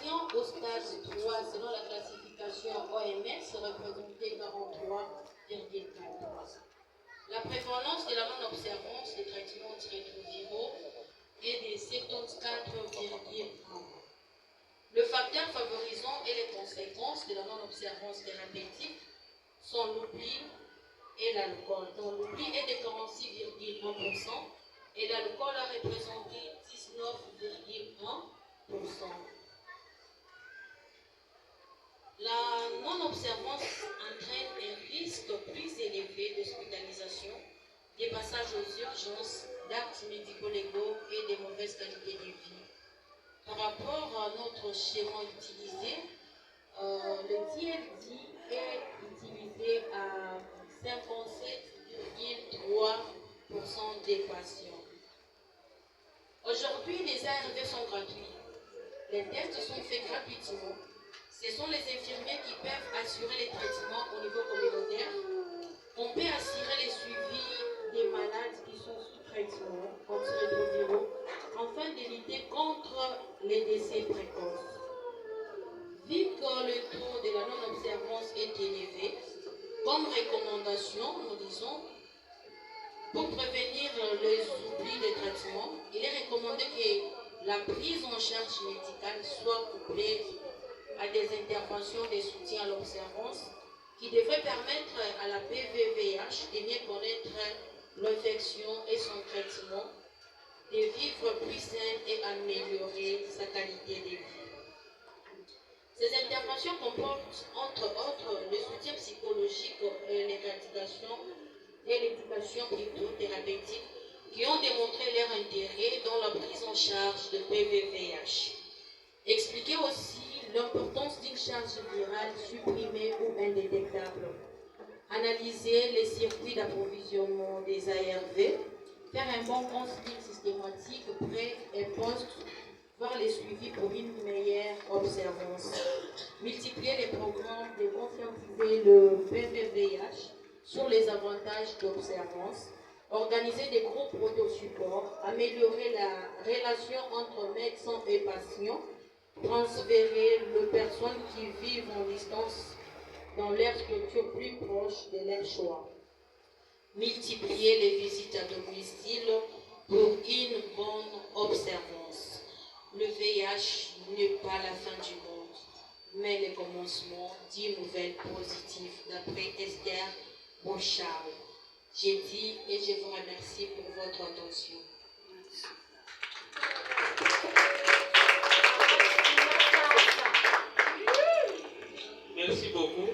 patients au stade 3 selon la classification OMS représentaient 43,4%. La prévalence de la non-observance des traitements antirétroviraux est de 74,1%. Le facteur favorisant et les conséquences de la non-observance thérapeutique sont l'oubli et l'alcool. Donc l'oubli est de 46,1% et l'alcool a représenté 19,1%. La non-observance entraîne un risque plus élevé d'hospitalisation, des passages aux urgences, d'actes médico-légaux et de mauvaise qualité de vie. Par rapport à notre schéma utilisé, le TLD est utilisé à 57,3% des patients. Aujourd'hui, les ARV sont gratuits. Les tests sont faits gratuitement. Ce sont les infirmiers qui peuvent assurer les traitements au niveau communautaire. On peut assurer les suivis des malades qui sont sous traitement antirétroviraux afin de lutter contre les décès précoces. Vu que le taux de la non-observance est élevé, comme recommandation, nous disons, pour prévenir les oublis de traitement, il est recommandé que la prise en charge médicale soit couplée à des interventions de soutien à l'observance qui devraient permettre à la PVVH de mieux connaître l'infection et son traitement, de vivre plus sain et améliorer sa qualité de vie. Ces interventions comportent, entre autres, le soutien psychologique et l'éducation thérapeutique qui ont démontré leur intérêt dans la prise en charge de PVVH. Expliquer aussi l'importance d'une charge virale supprimée ou indétectable. Analyser les circuits d'approvisionnement des ARV. Faire un bon counseling systématique pré et post. Voir les suivis pour une meilleure observance. Multiplier les programmes de conscientiser le PVVH sur les avantages d'observance. Organiser des groupes auto-support. Améliorer la relation entre médecins et patients. Transférer les personnes qui vivent en distance dans leur structure plus proche de leur choix. Multiplier les visites à domicile pour une bonne observance. Le VIH n'est pas la fin du monde, mais le commencement d'une nouvelle positive, d'après Esther Bouchard. J'ai dit et je vous remercie pour votre attention. Merci beaucoup.